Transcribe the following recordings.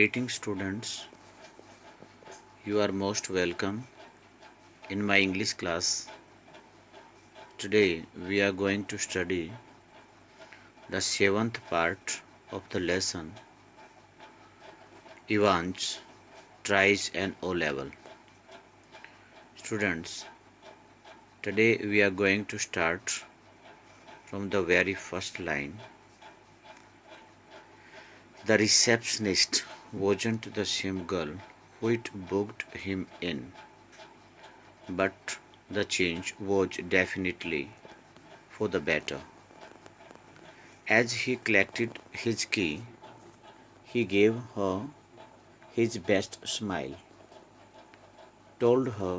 Greetings, students. You are most welcome in my English class. Today, we are going to study the seventh part of the lesson Evans tries an O level. Students, today we are going to start from the very first line. The receptionist wasn't the same girl who had booked him in, but the change was definitely for the better. As he collected his key, he gave her his best smile, told her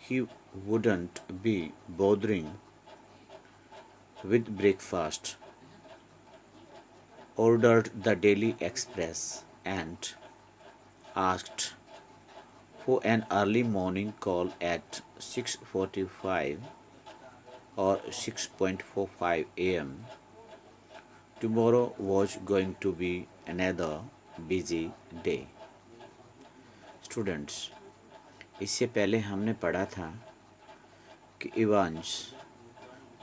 he wouldn't be bothering with breakfast, ordered the Daily Express, and asked for an early morning call at 6:45 or 6:45 a.m. Tomorrow was going to be another busy day. Students, इससे पहले हमने पढ़ा था कि Evans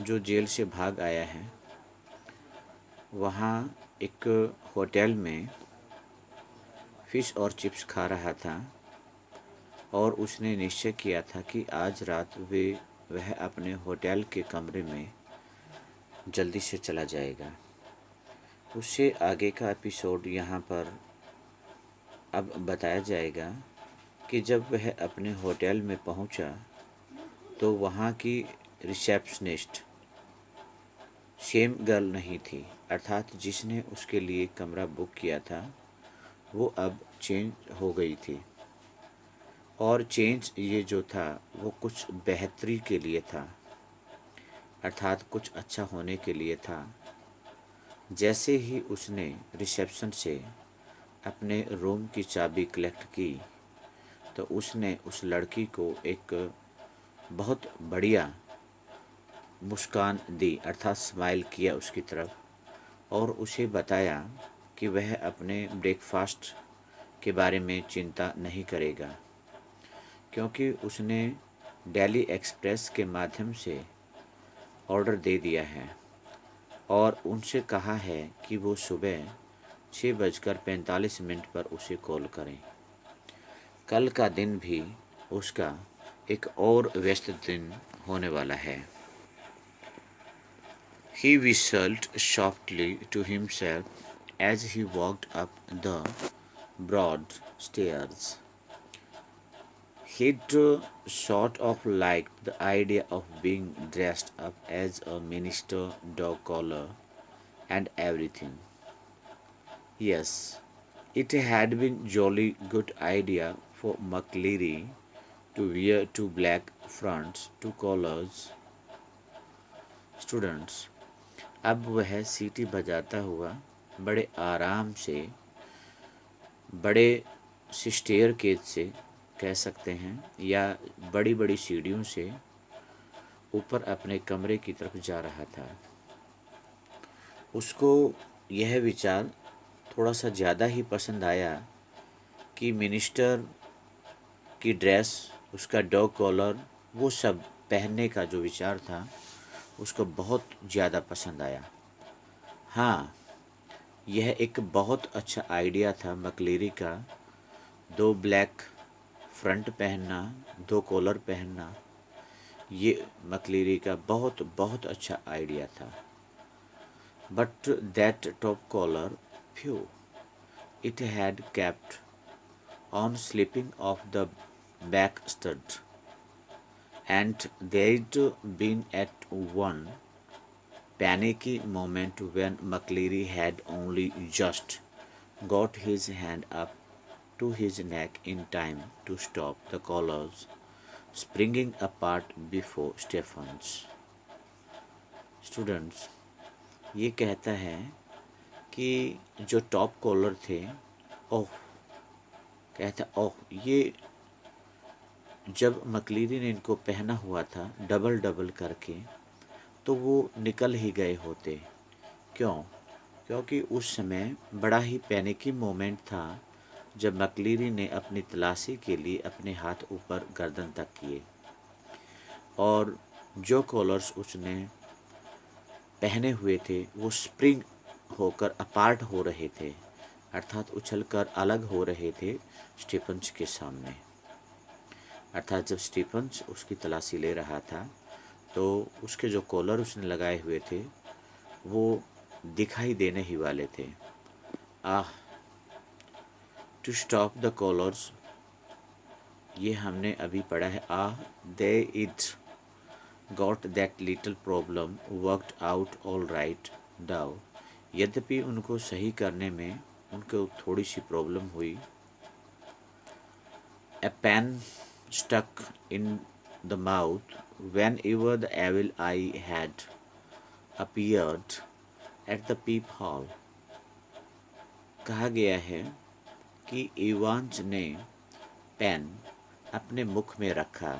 जो jail से भाग आया है वहाँ एक होटल में फ़िश और चिप्स खा रहा था और उसने निश्चय किया था कि आज रात वह अपने होटल के कमरे में जल्दी से चला जाएगा। उससे आगे का एपिसोड यहाँ पर अब बताया जाएगा कि जब वह अपने होटल में पहुँचा तो वहाँ की रिसेप्शनिस्ट सेम गर्ल नहीं थी, अर्थात जिसने उसके लिए कमरा बुक किया था वो अब चेंज हो गई थी। और चेंज ये जो था वो कुछ बेहतरी के लिए था, अर्थात कुछ अच्छा होने के लिए था। जैसे ही उसने रिसेप्शन से अपने रूम की चाबी कलेक्ट की तो उसने उस लड़की को एक बहुत बढ़िया मुस्कान दी, अर्थात स्माइल किया उसकी तरफ और उसे बताया कि वह अपने ब्रेकफास्ट के बारे में चिंता नहीं करेगा, क्योंकि उसने डेली एक्सप्रेस के माध्यम से ऑर्डर दे दिया है और उनसे कहा है कि वो सुबह 6:45 पर उसे कॉल करें। कल का दिन भी उसका एक और व्यस्त दिन होने वाला है। He whistled softly to himself as he walked up the broad stairs. He'd sort of liked the idea of being dressed up as a minister, dog collar, and everything. Yes, it had been jolly good idea for McLeary to wear two black fronts, two collars. Students, अब वह सीटी बजाता हुआ बड़े आराम से बड़े staircase से कह सकते हैं या बड़ी बड़ी सीढ़ियों से ऊपर अपने कमरे की तरफ जा रहा था। उसको यह विचार थोड़ा सा ज़्यादा ही पसंद आया कि मिनिस्टर की ड्रेस, उसका डॉग कॉलर, वो सब पहनने का जो विचार था उसको बहुत ज़्यादा पसंद आया। हाँ, यह एक बहुत अच्छा आइडिया था मकलेरी का, दो ब्लैक फ्रंट पहनना, दो कॉलर पहनना, ये मकलेरी का बहुत बहुत अच्छा आइडिया था। But that top collar, phew, it had kept on slipping off the back stud, and there'd been at one panicky moment when McLeary had only just got his hand up to his neck in time to stop the collars springing apart before Stephens. Students, ये कहता है कि जो top collar थे, ओह, कहता ओह, ये जब मकलीरी ने इनको पहना हुआ था डबल डबल करके तो वो निकल ही गए होते। क्यों? क्योंकि उस समय बड़ा ही पैनिकी मोमेंट था जब मैक्लीरी ने अपनी तलाशी के लिए अपने हाथ ऊपर गर्दन तक किए और जो कॉलर्स उसने पहने हुए थे वो स्प्रिंग होकर अपार्ट हो रहे थे, अर्थात उछलकर अलग हो रहे थे स्टीफन्स के सामने। अर्थात जब स्टीफन्स उसकी तलाशी ले रहा था तो उसके जो कॉलर उसने लगाए हुए थे वो दिखाई देने ही वाले थे। Ah, to stop the callers, ये हमने अभी पढ़ा है। Ah, they it got that little problem worked out all right डाउ। यद्यपि उनको सही करने में उनको थोड़ी सी प्रॉब्लम हुई। A pen stuck in the mouth whenever the evil eye had appeared at the peephole। कहा गया है कि इवांस ने पेन अपने मुख में रखा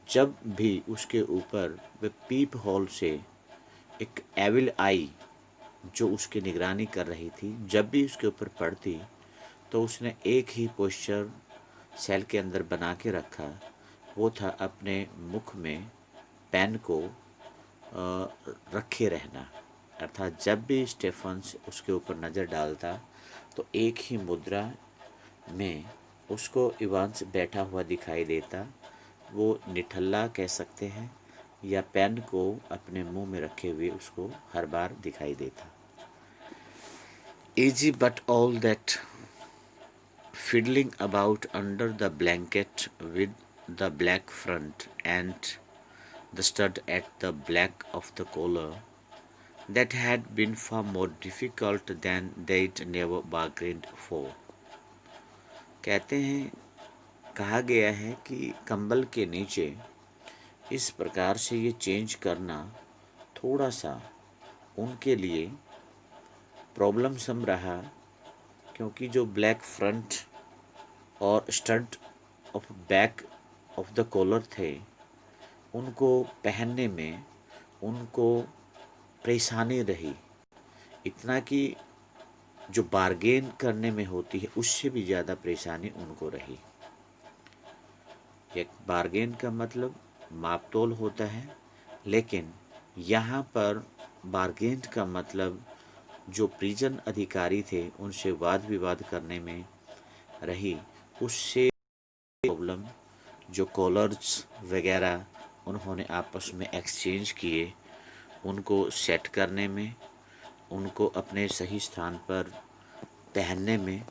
जब भी उसके ऊपर वह पीप होल से एक एविल आई जो उसकी निगरानी कर रही थी, जब भी उसके ऊपर पड़ती तो उसने एक ही पोस्चर सेल के अंदर बना के रखा, वो था अपने मुख में पेन को रखे रहना। अर्थात जब भी स्टेफन्स उसके ऊपर नज़र डालता तो एक ही मुद्रा में उसको इवांस बैठा हुआ दिखाई देता। वो निठल्ला कह सकते हैं या पेन को अपने मुंह में रखे हुए उसको हर बार दिखाई देता। Easy but all that fiddling about under the blanket with the black front and the stud at the back of the collar, that had been far more difficult than they'd never bargained for। कहते हैं, कहा गया है कि कंबल के नीचे इस प्रकार से ये चेंज करना थोड़ा सा उनके लिए प्रॉब्लम सम रहा, क्योंकि जो ब्लैक फ्रंट और stud of back of the collar थे उनको पहनने में उनको परेशानी रही। इतना कि जो बार्गेन करने में होती है उससे भी ज़्यादा परेशानी उनको रही। एक बार्गेन का मतलब माप तोल होता है, लेकिन यहाँ पर बार्गेन का मतलब जो प्रिजन अधिकारी थे उनसे वाद विवाद करने में रही। उससे प्रॉब्लम जो कॉलर्स वगैरह उन्होंने आपस में एक्सचेंज किए, उनको सेट करने में, उनको अपने सही स्थान पर पहनने में,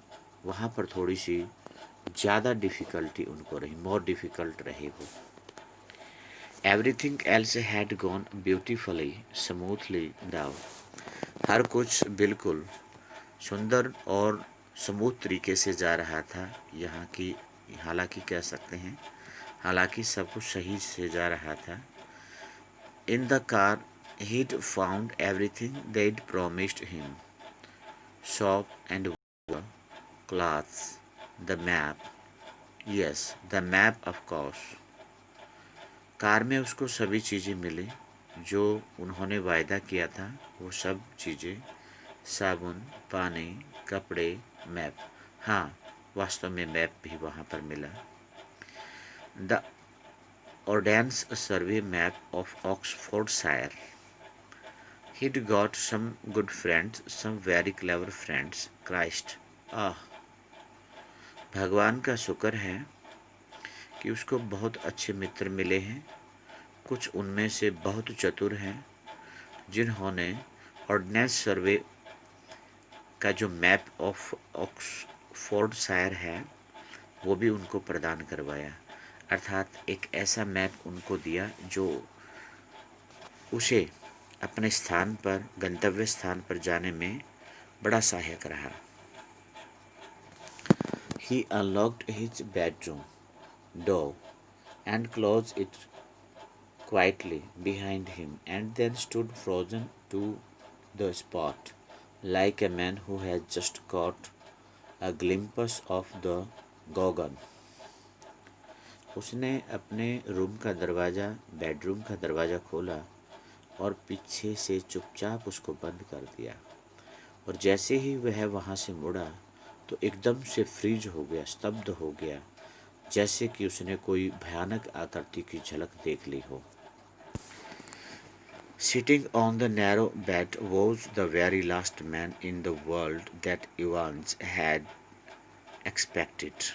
वहाँ पर थोड़ी सी ज़्यादा डिफ़िकल्टी उनको रही, मोर डिफ़िकल्ट रही वो। Everything else had gone beautifully smoothly down. हर कुछ बिल्कुल सुंदर और स्मूथ तरीके से जा रहा था यहाँ की, हालांकि कह सकते हैं हालांकि सब कुछ सही से जा रहा था। In the car he'd found everything they'd promised him, soap and water, clothes, the map, yes, the map of course। Car में उसको सभी चीज़ें मिली जो उन्होंने वायदा किया था, वो सब चीज़ें, साबुन, पानी, कपड़े, मैप। हाँ, वास्तव में मैप भी वहाँ पर मिला। The ordnance survey map of Oxfordshire. He'd got some good friends, some very clever friends. Christ, आह, भगवान का शुक्र है कि उसको बहुत अच्छे मित्र मिले हैं। कुछ उनमें से बहुत चतुर हैं जिन्होंने ऑर्डिनेंस सर्वे का जो मैप ऑफ ऑक्सफोर्डशायर है वो भी उनको प्रदान करवाया। अर्थात एक ऐसा मैप उनको दिया जो उसे अपने स्थान पर, गंतव्य स्थान पर जाने में बड़ा सहायक रहा। He unlocked his bedroom door and closed it quietly behind him and then stood frozen to the spot like a man who has just caught a glimpse of the Gorgon। उसने अपने रूम का दरवाज़ा, bedroom का दरवाज़ा खोला और पीछे से चुपचाप उसको बंद कर दिया, और जैसे ही वह वहाँ से मुड़ा तो एकदम से फ्रीज हो गया, स्तब्ध हो गया, जैसे कि उसने कोई भयानक आकृति की झलक देख ली हो। Sitting on the narrow bed was the very last man in the world that Evans had expected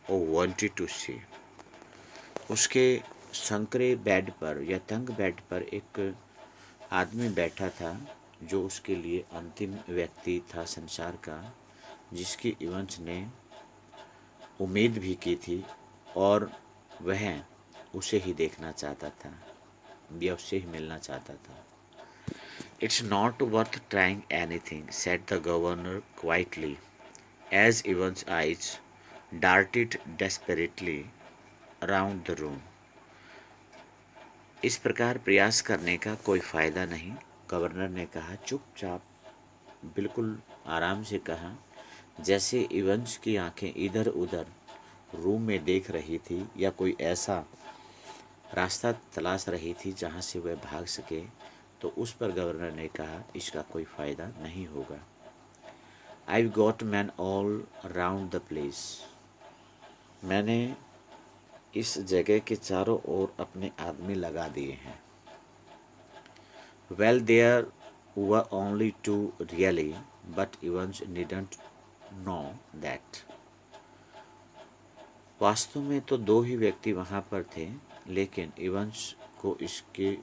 or wanted to see. उसके संकरे बेड पर या तंग बेड पर एक आदमी बैठा था जो उसके लिए अंतिम व्यक्ति था संसार का, जिसकी इवंस ने उम्मीद भी की थी और वह उसे ही देखना चाहता था या उससे ही मिलना चाहता था। It's not worth trying anything, said the governor quietly, as Evan's eyes darted desperately around the room. इस प्रकार प्रयास करने का कोई फायदा नहीं, गवर्नर ने कहा, चुपचाप, बिल्कुल आराम से कहा, जैसे इवंस की आंखें इधर उधर रूम में देख रही थी या कोई ऐसा रास्ता तलाश रही थी जहां से वह भाग सके। तो उस पर गवर्नर ने कहा, इसका कोई फ़ायदा नहीं होगा। I've got men all around the place. मैंने इस जगह के चारों ओर अपने आदमी लगा दिए हैं। Well, there were only two really, but Evans didn't know that. वास्तव में तो दो ही व्यक्ति वहाँ पर थे, लेकिन इवंस को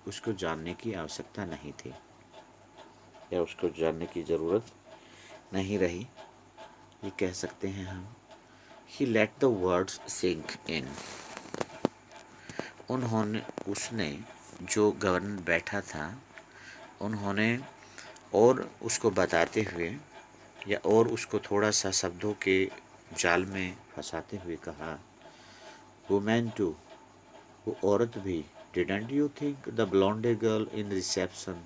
उसको जानने की आवश्यकता नहीं थी या उसको जानने की ज़रूरत नहीं रही, ये कह सकते हैं हम। He let the words sink in. उसने जो गवर्नर बैठा था, उन्होंने और उसको बताते हुए या और उसको थोड़ा सा शब्दों के जाल में फंसाते हुए कहा, वुमेन टू, वो औरत भी, didn't you think the blonde girl in reception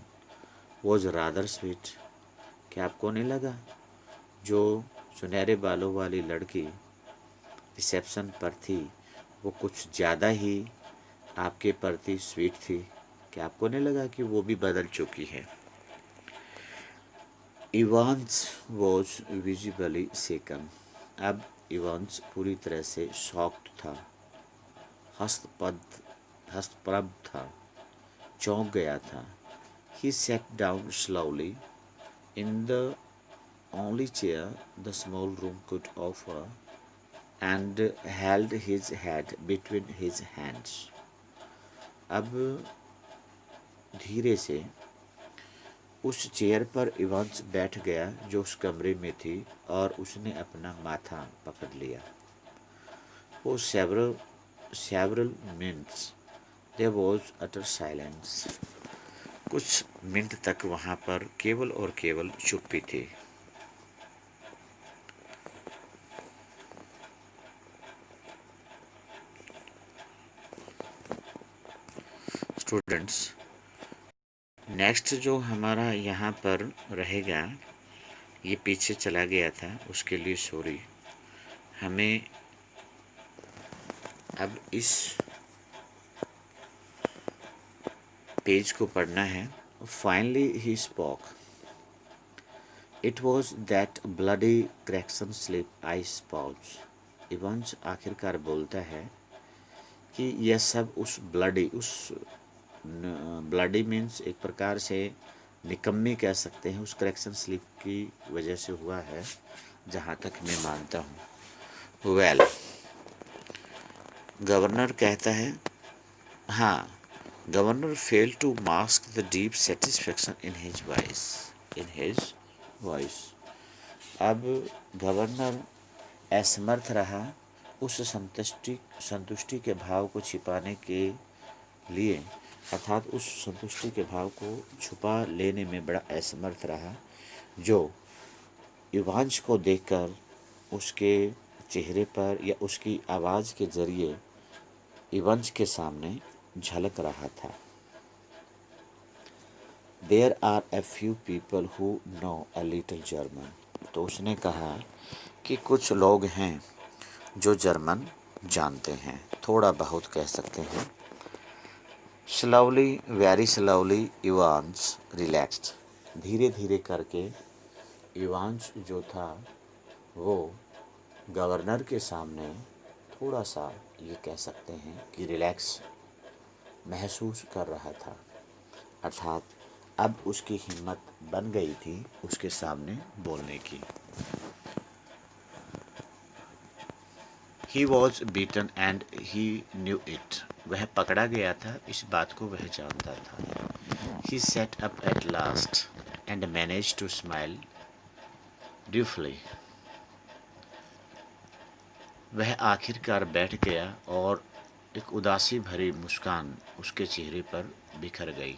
was rather sweet? क्या आपको नहीं लगा जो सुनहरे बालों वाली लड़की रिसेप्शन पर थी वो कुछ ज़्यादा ही आपके प्रति स्वीट थी? क्या आपको नहीं लगा कि वो भी बदल चुकी है? इवांस वॉज विजिबली शेकन। अब इवांस पूरी तरह से शॉक्ड था, हस्तप्रभ था, चौंक गया था। He sat down slowly in the only chair the small room could offer and held his head between his hands. अब धीरे से उस चेयर पर इवांस बैठ गया जो उस कमरे में थी और उसने अपना माथा पकड़ लिया। For several minutes there was utter silence. कुछ मिनट तक वहाँ पर केवल और केवल चुप्पी थी। स्टूडेंट्स, नेक्स्ट जो हमारा यहाँ पर रहेगा, ये पीछे चला गया था, उसके लिए सॉरी। हमें अब इस पेज को पढ़ना है। Finally he spoke, it was that bloody Craxton slip I suppose. Evans आखिरकार बोलता है कि यह सब उस ब्लडी मीन्स एक प्रकार से निकम्मी कह सकते हैं, उस करेक्शन स्लिप की वजह से हुआ है, जहाँ तक मैं मानता हूँ। वेल, गवर्नर कहता है, हाँ, governor fail to mask the deep satisfaction in his voice. अब गवर्नर असमर्थ रहा उस संतुष्टि के भाव को छिपाने के लिए, अर्थात उस संतुष्टि के भाव को छुपा लेने में बड़ा असमर्थ रहा, जो इवांस को देखकर उसके चेहरे पर या उसकी आवाज़ के जरिए इवांस के सामने झलक रहा था। There are a few people who know a little German. तो उसने कहा कि कुछ लोग हैं जो जर्मन जानते हैं, थोड़ा बहुत कह सकते हैं। Slowly, very slowly, Evans relaxed. धीरे धीरे करके इवांस जो था वो गवर्नर के सामने थोड़ा सा ये कह सकते हैं कि रिलैक्स महसूस कर रहा था, अर्थात अब उसकी हिम्मत बन गई थी उसके सामने बोलने की। He was beaten and he knew it. वह पकड़ा गया था, इस बात को वह जानता था। He sat up at last and manage to smile dutifully. वह आखिरकार बैठ गया और एक उदासी भरी मुस्कान उसके चेहरे पर बिखर गई।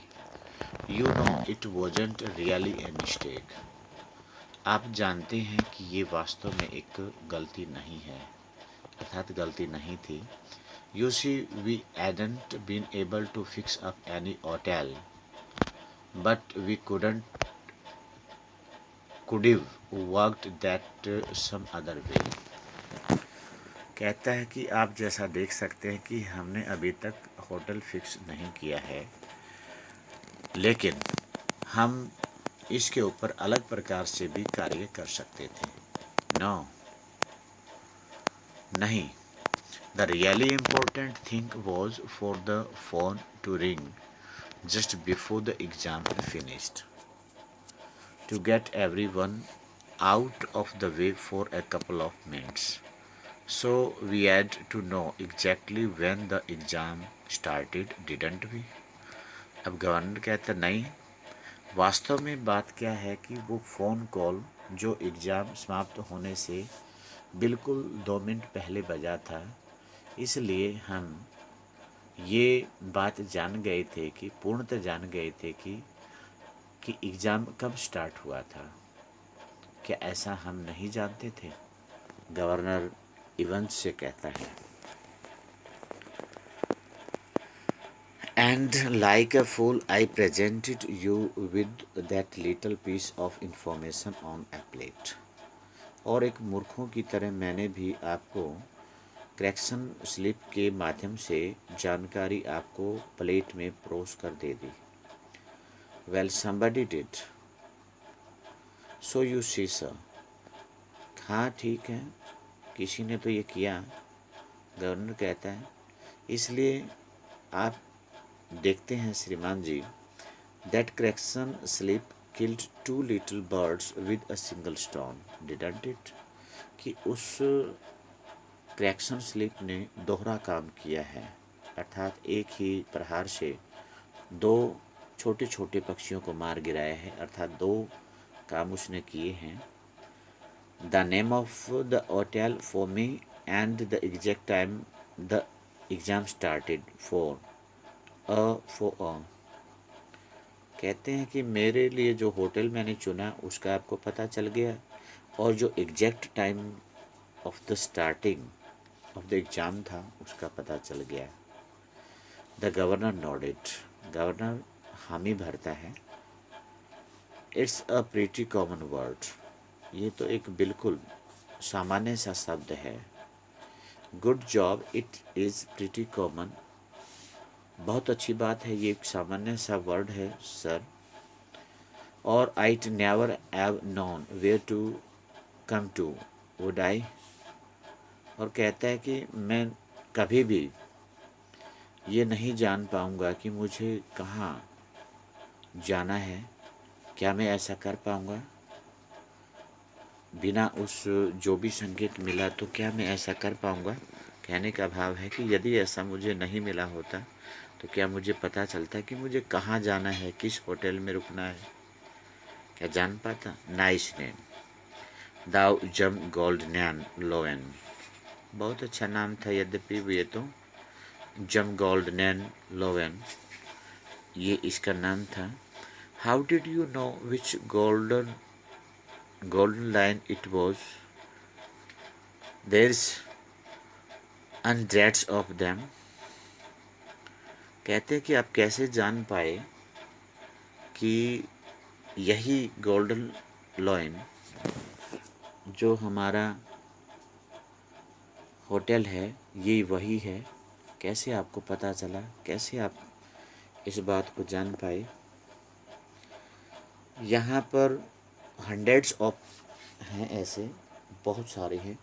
You know it wasn't really a mistake. आप जानते हैं कि ये वास्तव में एक गलती नहीं है, अर्थात गलती नहीं थी। You see, we hadn't been able to fix up any hotel, but we could have worked that some other way. कहता है कि आप जैसा देख सकते हैं कि हमने अभी तक होटल फिक्स नहीं किया है, लेकिन हम इसके ऊपर अलग प्रकार से भी कार्य कर सकते थे। नो, नहीं। The really important thing was for the phone to ring just before the exam finished, to get everyone out of the way for a couple of minutes. So we had to know exactly when the exam started, didn't we? अब governor कहता नहीं, वास्तव में बात क्या है कि वो फ़ोन कॉल जो एग्ज़ाम समाप्त होने से बिल्कुल 2 मिनट पहले बजा था, इसलिए हम ये बात जान गए थे कि पूर्णतः जान गए थे कि एग्ज़ाम कब स्टार्ट हुआ था। क्या ऐसा हम नहीं जानते थे? गवर्नर इवंस से कहता है। And like a fool I presented you with that little piece of information on a plate. और एक मूर्खों की तरह मैंने भी आपको करेक्शन स्लिप के माध्यम से जानकारी आपको प्लेट में परोस कर दे दी। Well somebody did. So you see sir. हाँ ठीक है, किसी ने तो ये किया। गवर्नर कहता है, इसलिए आप देखते हैं श्रीमान ji, that correction slip killed 2 little birds with a single stone, didn't it? कि उस करेक्शन स्लिप ने दोहरा काम किया है, अर्थात एक ही प्रहार से 2 छोटे छोटे पक्षियों को मार गिराया है, अर्थात 2 काम उसने किए हैं। The name of the hotel for me and the exact time the exam started for a. कहते हैं कि मेरे लिए जो होटल मैंने चुना उसका आपको पता चल गया, और जो exact time of the starting of the exam था उसका पता चल गया। The governor nodded. गवर्नर हामी भरता है। It's a pretty common word. ये तो एक बिल्कुल सामान्य सा शब्द है। Good job, it is pretty common. बहुत अच्छी बात है, ये एक सामान्य सा वर्ड है सर। और I'd never have known where to come to, would I? और कहता है कि मैं कभी भी ये नहीं जान पाऊँगा कि मुझे कहाँ जाना है। क्या मैं ऐसा कर पाऊँगा? बिना उस जो भी संकेत मिला तो क्या मैं ऐसा कर पाऊँगा? कहने का भाव है कि यदि ऐसा मुझे नहीं मिला होता तो क्या मुझे पता चलता कि मुझे कहाँ जाना है, किस होटल में रुकना है? क्या जान पाता? Nice name. दाउ जम गोल्डनैन लोएन। बहुत अच्छा नाम था, यद्यपि ये तो जम गोल्डनैन लोएन ये इसका नाम था। How did you know which golden line it was? There is hundreds of them. कहते हैं कि आप कैसे जान पाए कि यही गोल्डन लॉइन जो हमारा होटल है ये वही है? कैसे आपको पता चला? कैसे आप इस बात को जान पाए? यहाँ पर हंड्रेड्स ऑफ हैं ऐसे बहुत सारे हैं,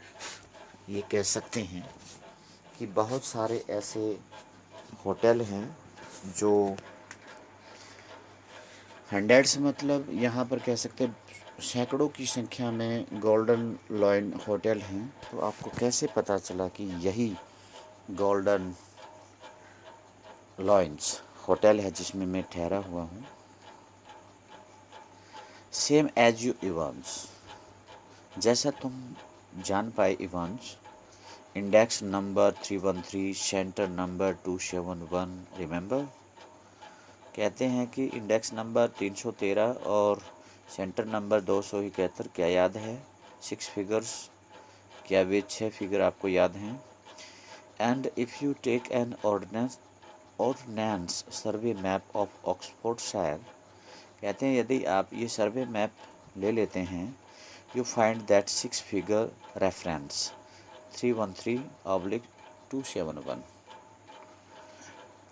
ये कह सकते हैं कि बहुत सारे ऐसे होटल हैं जो हंड्रेड्स, मतलब यहाँ पर कह सकते हैं सैकड़ों की संख्या में गोल्डन लॉयन होटल हैं। तो आपको कैसे पता चला कि यही गोल्डन लॉयंस होटल है जिसमें मैं ठहरा हुआ हूँ? सेम एज यू इवांस, जैसा तुम जान पाए Evans, index number 313, centre number 271, remember? कहते हैं कि इंडेक्स नंबर 313 और सेंटर नंबर 271, क्या याद है? 6 फिगर्स, क्या वे 6 फिगर आपको याद हैं? And if you take an ordinance survey map of Oxfordshire, कहते हैं यदि आप ये सर्वे मैप ले लेते हैं, you find that 6 figure reference 313/271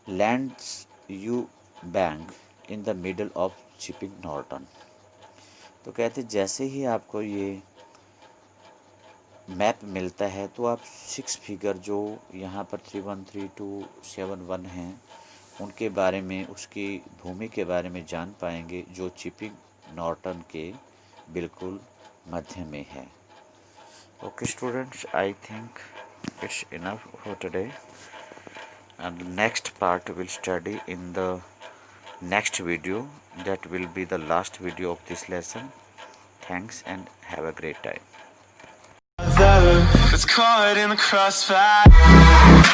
lands you bank in the middle of chipping Norton. तो कहते जैसे ही आपको ये मैप मिलता है तो आप 6 फिगर जो यहाँ पर 313271 हैं उनके बारे में, उसकी भूमि के बारे में जान पाएंगे, जो चिपिंग नॉर्टन के बिल्कुल मध्य में है। Okay students, I think it's enough for today, and the next part will study in the next video. That will be the last video of this lesson. Thanks and have a great time. It's caught in the crossfire.